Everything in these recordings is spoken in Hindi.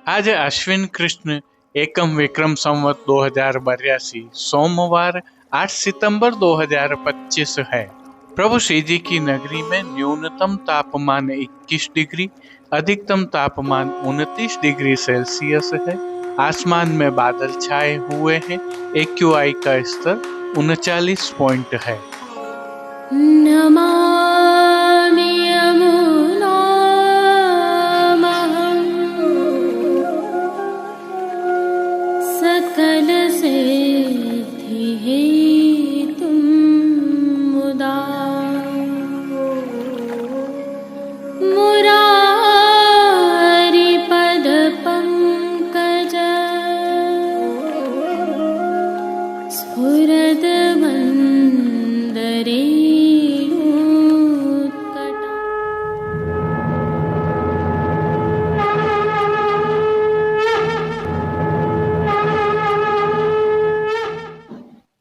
आज अश्विन कृष्ण एकम विक्रम संवत 2082 सोमवार 8 सितंबर 2025 है। प्रभु श्री जी की नगरी में न्यूनतम तापमान 21 डिग्री, अधिकतम तापमान 29 डिग्री सेल्सियस है। आसमान में बादल छाए हुए हैं। AQI का स्तर 39 पॉइंट है। नमामि यमुनामहं सकलसिद्धिहेतुं मुदा मुरारिपदपङ्कज स्फुरद्वन्दरे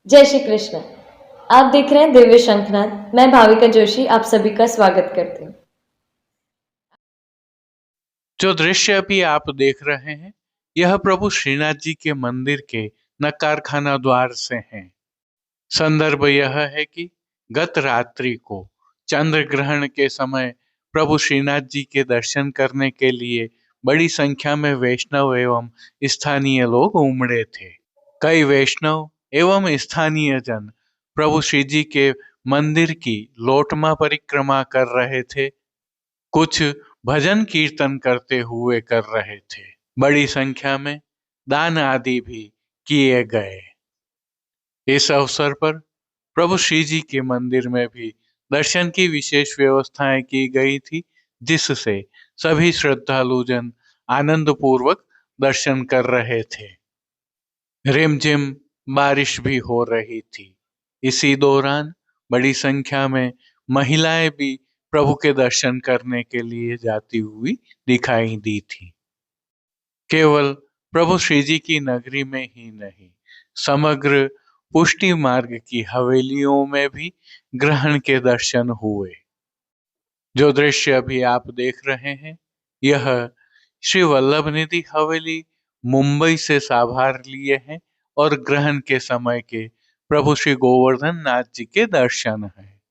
जय श्री कृष्ण। आप देख रहे हैं दिव्य शंखनाद। मैं भाविका जोशी आप सभी का स्वागत करती हूँ। जो दृश्य अभी आप देख रहे हैं यह प्रभु श्रीनाथ जी के मंदिर के नकारखाना द्वार से है। संदर्भ यह है कि गत रात्रि को चंद्र ग्रहण के समय प्रभु श्रीनाथ जी के दर्शन करने के लिए बड़ी संख्या में वैष्णव एवं स्थानीय लोग उमड़े थे। कई वैष्णव एवं स्थानीय जन प्रभु श्री जी के मंदिर की लोटमा परिक्रमा कर रहे थे। कुछ भजन कीर्तन करते हुए कर रहे थे। बड़ी संख्या में दान आदि भी किए गए। इस अवसर पर प्रभु श्री जी के मंदिर में भी दर्शन की विशेष व्यवस्थाएं की गई थी, जिससे सभी श्रद्धालुजन आनंद पूर्वक दर्शन कर रहे थे। रिमझिम बारिश भी हो रही थी। इसी दौरान बड़ी संख्या में महिलाएं भी प्रभु के दर्शन करने के लिए जाती हुई दिखाई दी थी। केवल प्रभु श्री जी की नगरी में ही नहीं, समग्र पुष्टि मार्ग की हवेलियों में भी ग्रहण के दर्शन हुए। जो दृश्य अभी आप देख रहे हैं यह श्री वल्लभ निधि हवेली मुंबई से साभार लिए हैं और ग्रहण के समय के प्रभु श्री गोवर्धन नाथ जी के दर्शन है।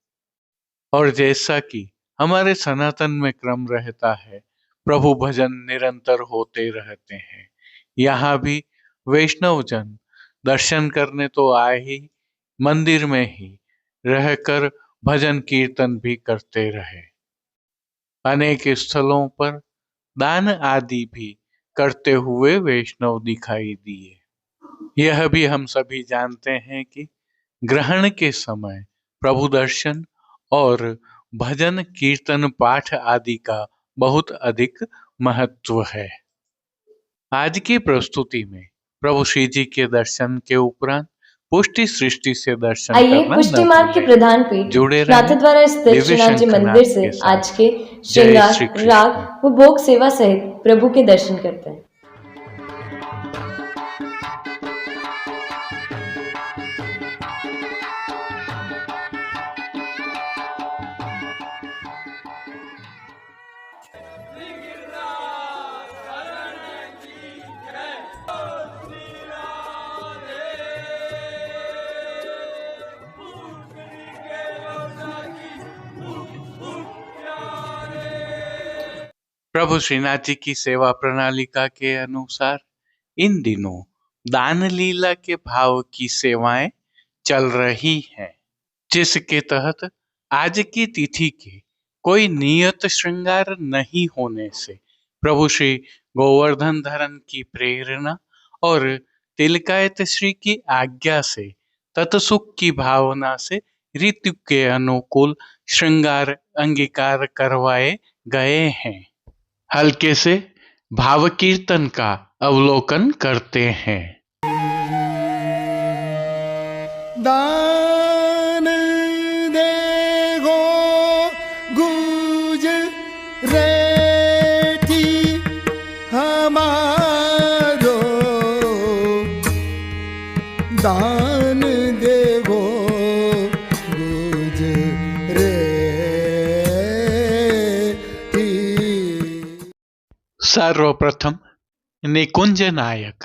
और जैसा कि हमारे सनातन में क्रम रहता है, प्रभु भजन निरंतर होते रहते हैं। यहाँ भी वैष्णव जन दर्शन करने तो आए ही, मंदिर में ही रहकर भजन कीर्तन भी करते रहे। अनेक स्थलों पर दान आदि भी करते हुए वैष्णव दिखाई दिए। यह भी हम सभी जानते हैं कि ग्रहण के समय प्रभु दर्शन और भजन कीर्तन पाठ आदि का बहुत अधिक महत्व है। आज की प्रस्तुति में प्रभु श्री जी के दर्शन के उपरांत पुष्टि सृष्टि से दर्शन आइए करना पुष्टि मार्ग के प्रधान पीठ नाथद्वारा स्थित श्रीनाथ जी मंदिर से आज के श्रृंगार, राग व भोग सेवा सहित प्रभु के दर्शन करते हैं। प्रभु श्रीनाथ जी की सेवा प्रणालिका के अनुसार इन दिनों दान लीला के भाव की सेवाएं चल रही हैं, जिसके तहत आज की तिथि के कोई नियत श्रृंगार नहीं होने से प्रभु श्री गोवर्धन धरन की प्रेरणा और तिलकायत श्री की आज्ञा से तत्सुख की भावना से ऋतु के अनुकूल श्रृंगार अंगीकार करवाए गए हैं। हल्के से भाव कीर्तन का अवलोकन करते हैं। दान देगो गुज रेठी हमारो, दान देगो गुज रेठी। सर्वप्रथम निकुंज नायक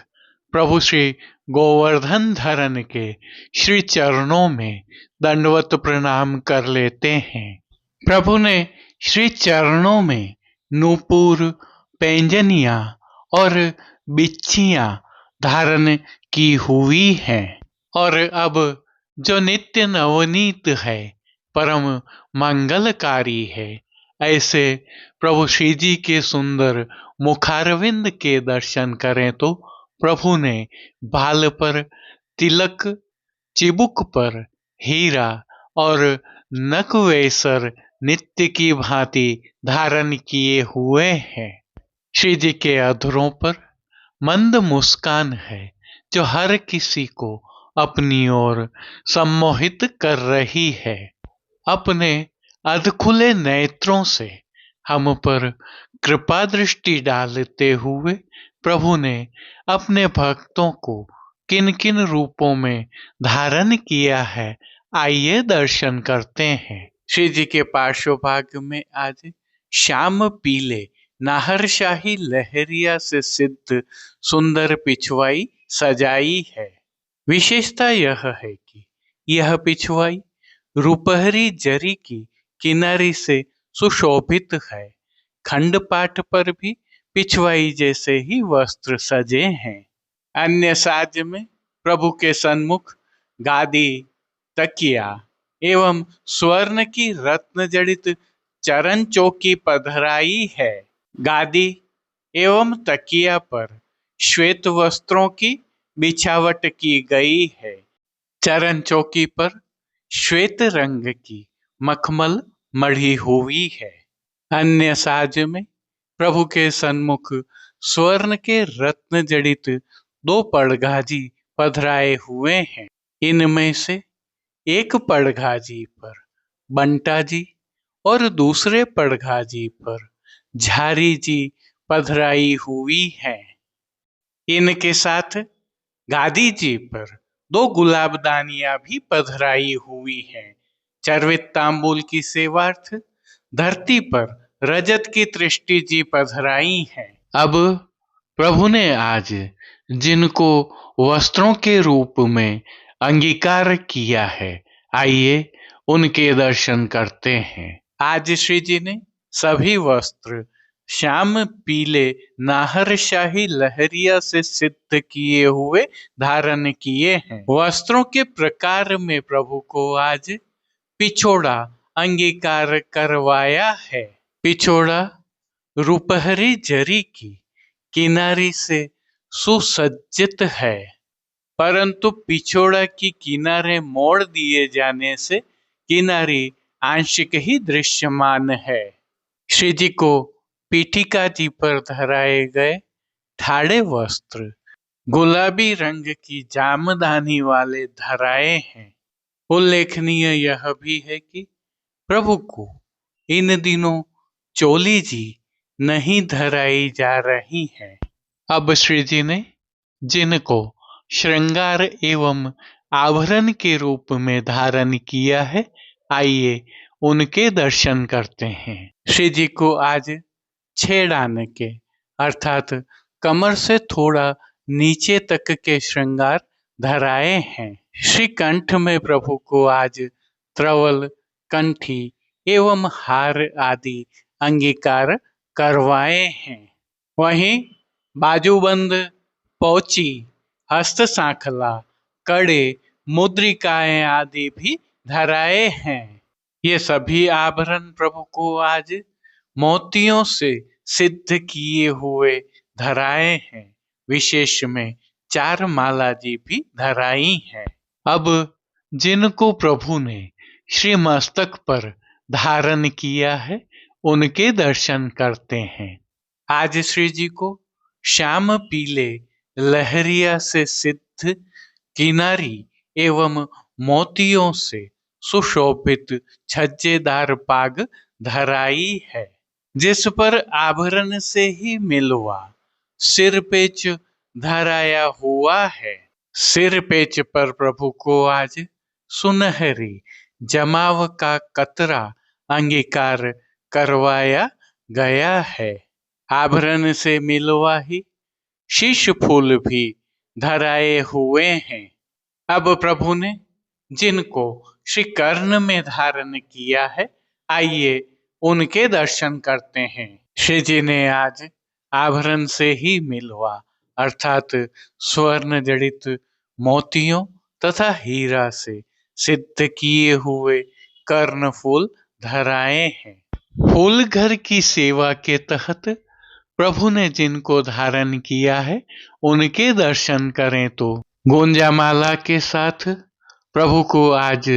प्रभु श्री गोवर्धन धरन के श्री चरणों में दंडवत प्रणाम कर लेते हैं। प्रभु ने श्री चरणों में नूपुर, पैंजनिया और बिच्छियां धारण की हुई हैं और अब जो नित्य नवनीत है, परम मंगलकारी है, ऐसे प्रभु श्री जी के सुंदर मुखारविंद के दर्शन करें तो प्रभु ने बाल पर तिलक, चिबुक पर हीरा और नकवेसर नित्य की भांति धारण किए हुए हैं। श्री जी के अधरों पर मंद मुस्कान है जो हर किसी को अपनी ओर सम्मोहित कर रही है। अपने अधखुले नेत्रों से हम पर कृपा दृष्टि डालते हुए प्रभु ने अपने भक्तों को किन किन रूपों में धारण किया है, आइए दर्शन करते हैं। श्री जी के पार्श्वभाग में आज श्याम पीले नाहरशाही लहरिया से सिद्ध सुंदर पिछवाई सजाई है। विशेषता यह है कि यह पिछवाई रुपहरी जरी की किनारी से सुशोभित है। खंडपाठ पर भी पिछवाई जैसे ही वस्त्र सजे हैं। अन्य साज में प्रभु के सन्मुख गादी, तकिया एवं स्वर्ण की रत्न जड़ित चरण चौकी पधराई है। गादी एवं तकिया पर श्वेत वस्त्रों की बिछावट की गई है। चरण चौकी पर श्वेत रंग की मखमल मढ़ी हुई है। अन्य साज में प्रभु के सन्मुख स्वर्ण के रत्न जड़ित 2 पड़घाजी पधराए हुए हैं। इनमें से एक पड़घाजी पर बंटा जी और दूसरे पड़घाजी पर झारी जी पधराई हुई है। इनके साथ गादी जी पर 2 गुलाबदानियां भी पधराई हुई हैं। चर्वित तांबूल की सेवार्थ धरती पर रजत की तृष्टि जी पधराई हैं। अब प्रभु ने आज जिनको वस्त्रों के रूप में अंगीकार किया है, आइए उनके दर्शन करते हैं। आज श्री जी ने सभी वस्त्र श्याम पीले नाहरशाही लहरिया से सिद्ध किए हुए धारण किए हैं। वस्त्रों के प्रकार में प्रभु को आज पिछोड़ा अंगीकार करवाया है। पिछोड़ा रुपहरी जरी की किनारी से सुसज्जित है, परंतु पिछोड़ा की किनारे मोड़ दिए जाने से किनारी आंशिक ही दृश्यमान है। श्री जी को पीठिका जी पर धराए गए ठाड़े वस्त्र गुलाबी रंग की जामदानी वाले धराए हैं। उल्लेखनीय यह भी है कि प्रभु को इन दिनों चोली जी नहीं धराई जा रही है। अब श्री जी ने जिनको श्रृंगार एवं आभरण के रूप में धारण किया है, आइए उनके दर्शन करते हैं। श्री जी को आज 6 आने के अर्थात कमर से थोड़ा नीचे तक के श्रृंगार धराए हैं। श्री कंठ में प्रभु को आज त्रवल, कंठी एवं हार आदि अंगीकार करवाए हैं। वहीं बाजूबंद, पौची, हस्त सांखला, कड़े, मुद्रिकाएं आदि भी धराए हैं। ये सभी आभरण प्रभु को आज मोतियों से सिद्ध किए हुए धराए हैं। विशेष में 4 माला जी भी धराई हैं। अब जिनको प्रभु ने श्री मस्तक पर धारण किया है, उनके दर्शन करते हैं। आज श्री जी को श्याम पीले लहरिया से सिद्ध किनारी एवं मोतियों से सुशोभित छज्जेदार पाग धराई है, जिस पर आभरण से ही मिलवा सिर पेच धराया हुआ है। सिर पेच पर प्रभु को आज सुनहरी जमाव का कतरा अंगीकार करवाया गया है। आभरण से मिलवा ही शीश फूल भी धराए हुए हैं। अब प्रभु ने जिनको श्री कर्ण में धारण किया है, आइए उनके दर्शन करते हैं। श्री जी ने आज आभरण से ही मिलवा अर्थात स्वर्ण जड़ित मोतियों तथा हीरा से सिद्ध किए हुए कर्ण फूल धराए हैं। फूल घर की सेवा के तहत प्रभु ने जिनको धारण किया है, उनके दर्शन करें तो गोंजामाला के साथ प्रभु को आज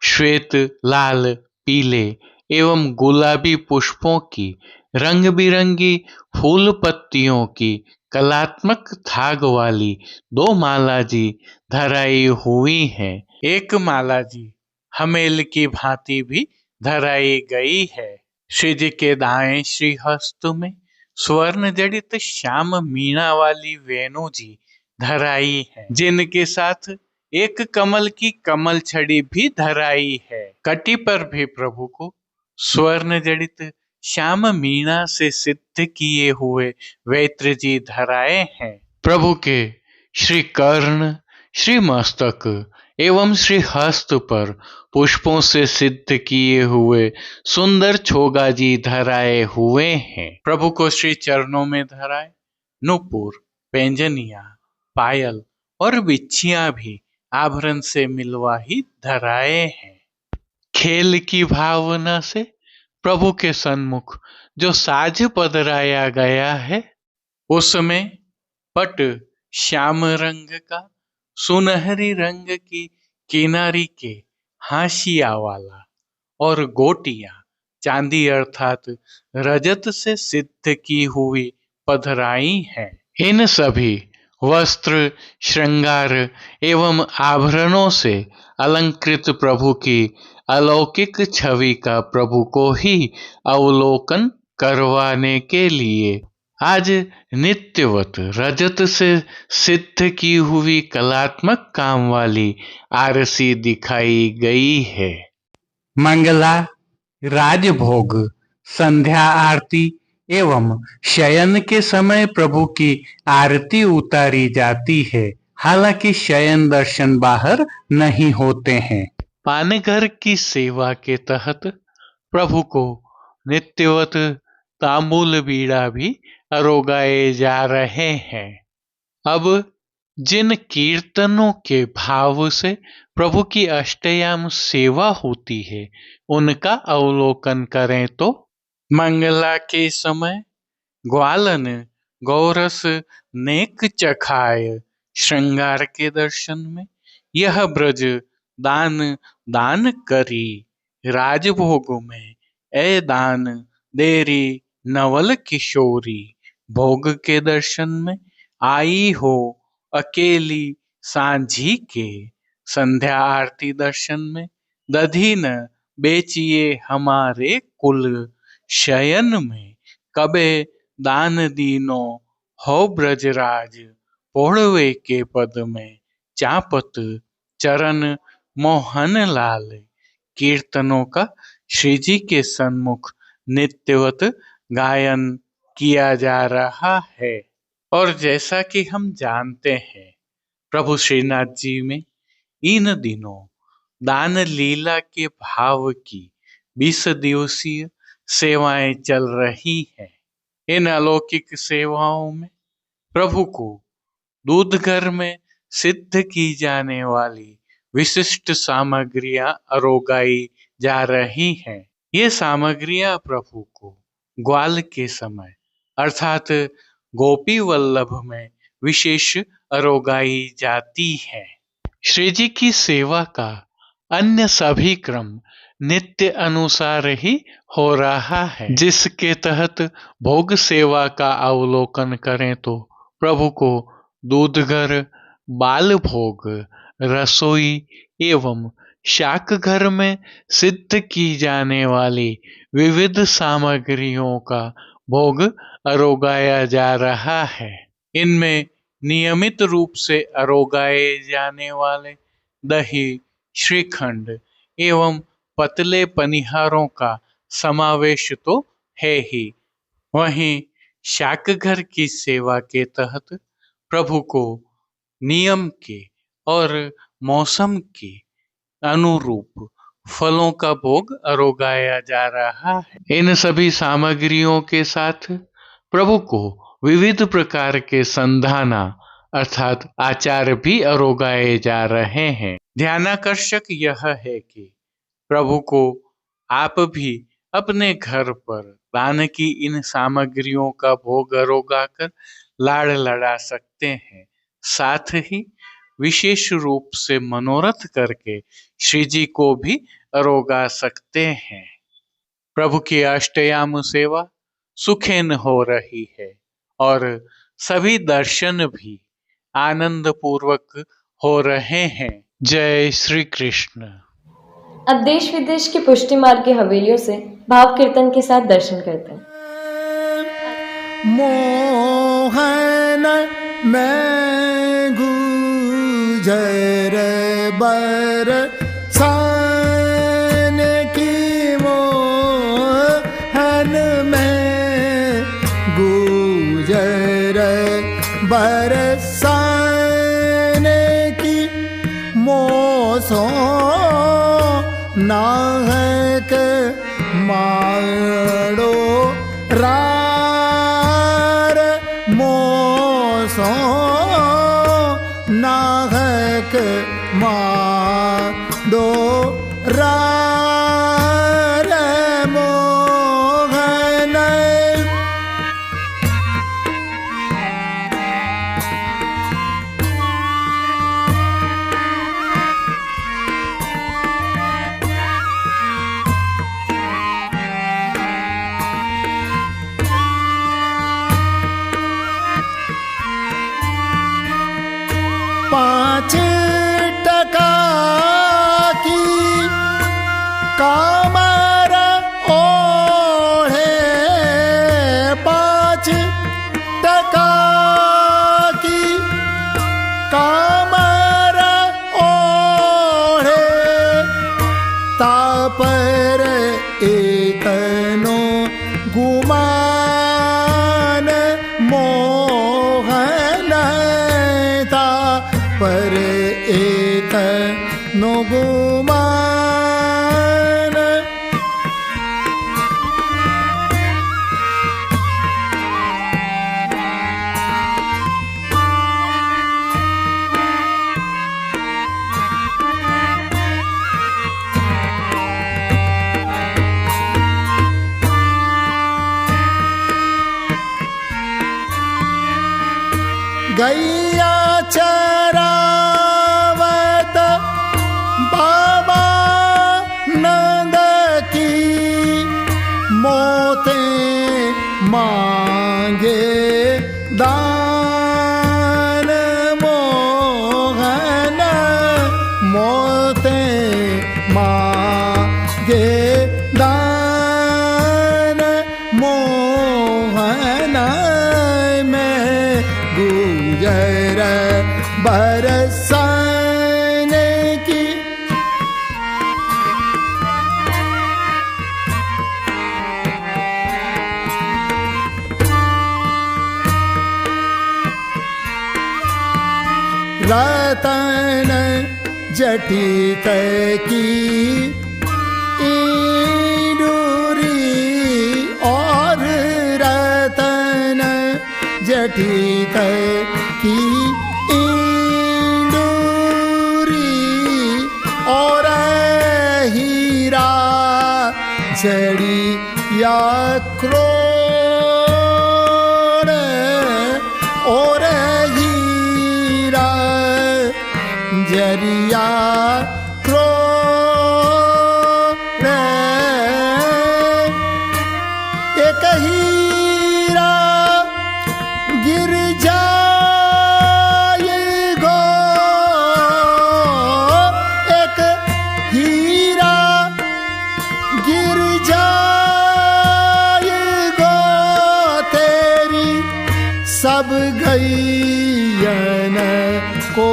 श्वेत, लाल, पीले एवं गुलाबी पुष्पों की रंग बिरंगी फूल पत्तियों की कलात्मक धाग वाली 2 माला जी धराई हुई हैं। एक माला जी हमेल की भांति भी धराई गई है। श्री जी के दाएं श्रीहस्त में स्वर्ण जड़ित श्याम मीणा वाली वेणु जी धराई है, जिनके साथ एक कमल की कमल छड़ी भी धराई है। कटी पर भी प्रभु को स्वर्ण जड़ित श्याम मीणा से सिद्ध किए हुए वैत्र जी धराए हैं। प्रभु के श्री कर्ण, श्री मस्तक एवं श्री हस्त पर पुष्पों से सिद्ध किए हुए सुंदर छोगा जी धराए हुए हैं। प्रभु को श्री चरणों में धराए नूपुर, पैंजनिया, पायल और बिच्छियां भी आभरण से मिलवा ही धराए हैं। खेल की भावना से प्रभु के सन्मुख जो साज पधराया गया है, उसमें पट श्याम रंग का सुनहरी रंग की किनारी के हाशिया वाला और गोटियां चांदी अर्थात रजत से सिद्ध की हुई पधराई हैं। इन सभी वस्त्र, श्रृंगार एवं आभरणों से अलंकृत प्रभु की अलौकिक छवि का प्रभु को ही अवलोकन करवाने के लिए आज नित्यवत रजत से सिद्ध की हुई कलात्मक काम वाली आरसी दिखाई गई है। मंगला, राजभोग, संध्या आरती एवं शयन के समय प्रभु की आरती उतारी जाती है। हालांकि शयन दर्शन बाहर नहीं होते हैं। पानघर की सेवा के तहत प्रभु को नित्यवत तांबूल बीड़ा भी अरोगाए जा रहे हैं। अब जिन कीर्तनों के भाव से प्रभु की अष्टयाम सेवा होती है, उनका अवलोकन करें तो मंगला के समय ग्वालन गौरस नेक चखाय श्रृंगार के दर्शन में यह ब्रज दान दान करी राजभोग में ए दान देरी नवल किशोरी भोग के दर्शन में आई हो अकेली सांझी के संध्या आरती दर्शन में दधी न बेचिए हमारे कुल शयन में कबे दान दीनो हो ब्रजराज पोड़वे के पद में चापत चरण मोहन लाल। कीर्तनों का श्री जी के सन्मुख नित्यवत गायन किया जा रहा है। और जैसा कि हम जानते हैं, प्रभु श्रीनाथ जी में इन दिनों दान लीला के भाव की 20 दिवसीय सेवाएं चल रही हैं। इन अलौकिक सेवाओं में प्रभु को दूध घर में सिद्ध की जाने वाली विशिष्ट सामग्रियां अरोगाई जा रही हैं। ये सामग्रियां प्रभु को ग्वाल के समय अर्थात गोपी वल्लभ में विशेष अरोगाई जाती है। श्री जी की सेवा का अन्य सभी क्रम नित्य अनुसार ही हो रहा है, जिसके तहत भोग सेवा का अवलोकन करें तो प्रभु को दूधघर, बाल भोग, रसोई एवं शाक घर में सिद्ध की जाने वाली विविध सामग्रियों का भोग अरोगाया जा रहा है। इनमें नियमित रूप से अरोगाए जाने वाले दही, श्रीखंड एवं पतले पनिहारों का समावेश तो है ही, वहीं शाक घर की सेवा के तहत प्रभु को नियम के और मौसम के अनुरूप फलों का भोग अरोगाया जा रहा है। इन सभी सामग्रियों के साथ प्रभु को विविध प्रकार के संधाना अर्थात आचार भी अरोगाए जा रहे हैं। ध्यानाकर्षक यह है कि प्रभु को आप भी अपने घर पर दान की इन सामग्रियों का भोग अरोगाकर लाड़ लड़ा सकते हैं। साथ ही विशेष रूप से मनोरथ करके श्री जी को भी अरोगा सकते हैं। प्रभु की अष्टयाम सेवा सुखेन हो रही है और सभी दर्शन भी आनंद पूर्वक हो रहे हैं। जय श्री कृष्ण। अब देश विदेश के पुष्टि मार्ग की हवेलियों से भाव कीर्तन के साथ दर्शन करते हैं। मोहन मैं गुजर बर सान की मोहन मैं गुजर बरसान की मोसो नाहक मारो रार मोसो नाहक मारो रार मोहन पाँच टका की कामर ओढ़े, 5 टका की कामर ओढ़े, तापर एतनो गुमान मोहन पर एतनो गुमान। गैया चरावत बाबा नंद की, मोते मांगे दान मोहन, मोते मांगे दान मोहन में गुजर बरसान की। रतन जटित की इंदुरी और रतन जटित की इंदुरी और हीरा जड़ी या क्रोड़ और हीरा जरिया क्रोड़, एक हीरा गिर जाएगो, एक हीरा गिर जाएगो, तेरी सब गैयन को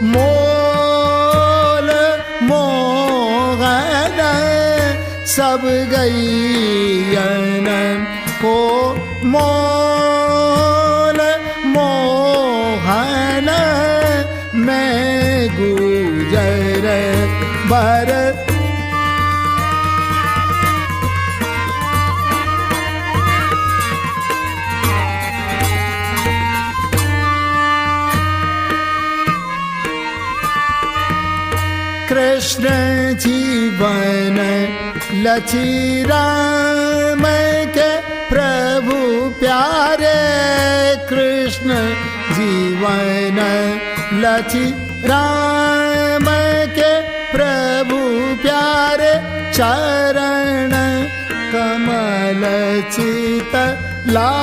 मोल मोहन, सब गैयन को मोल मोहन पर कृष्ण जीवन लची राम के प्रभु प्यारे कृष्ण जीवन लची राम के प्रभु प्यारे चरण कमल चित लाय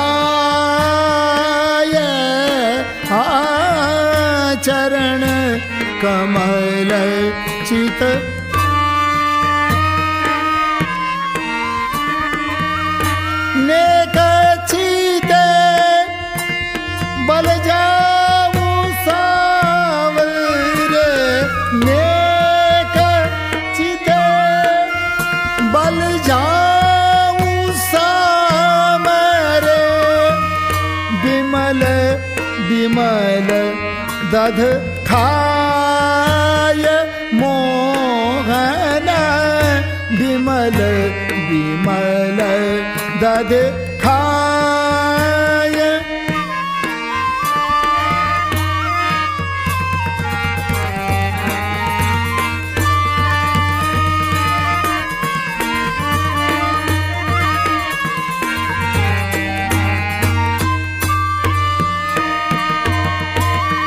चरण कमल चित नेक चिते बल जाऊं सावरे नेक चिते बल जाऊं सामरे विमल विमल दध खाय मोहन विमल विमल दध खाय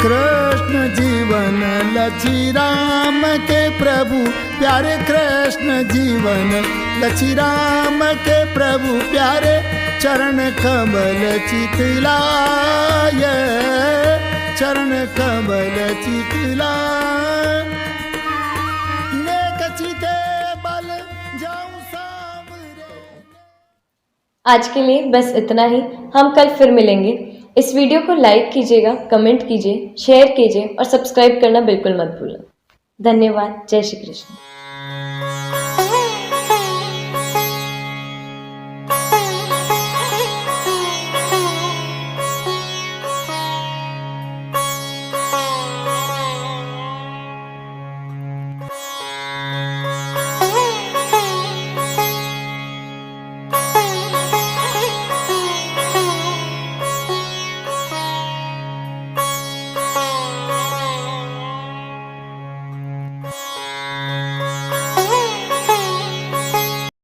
कृष्ण जीवन लची राम के प्रभु प्यारे कृष्ण जीवन लची राम के प्रभु प्यारे चरण कमल चितलाय चरण कमल चितलाय नेक चिते बल जाऊं सावरे। आज के लिए बस इतना ही। हम कल फिर मिलेंगे। इस वीडियो को लाइक कीजिएगा, कमेंट कीजिए, शेयर कीजिए और सब्सक्राइब करना बिल्कुल मत भूलना। धन्यवाद। जय श्री कृष्ण।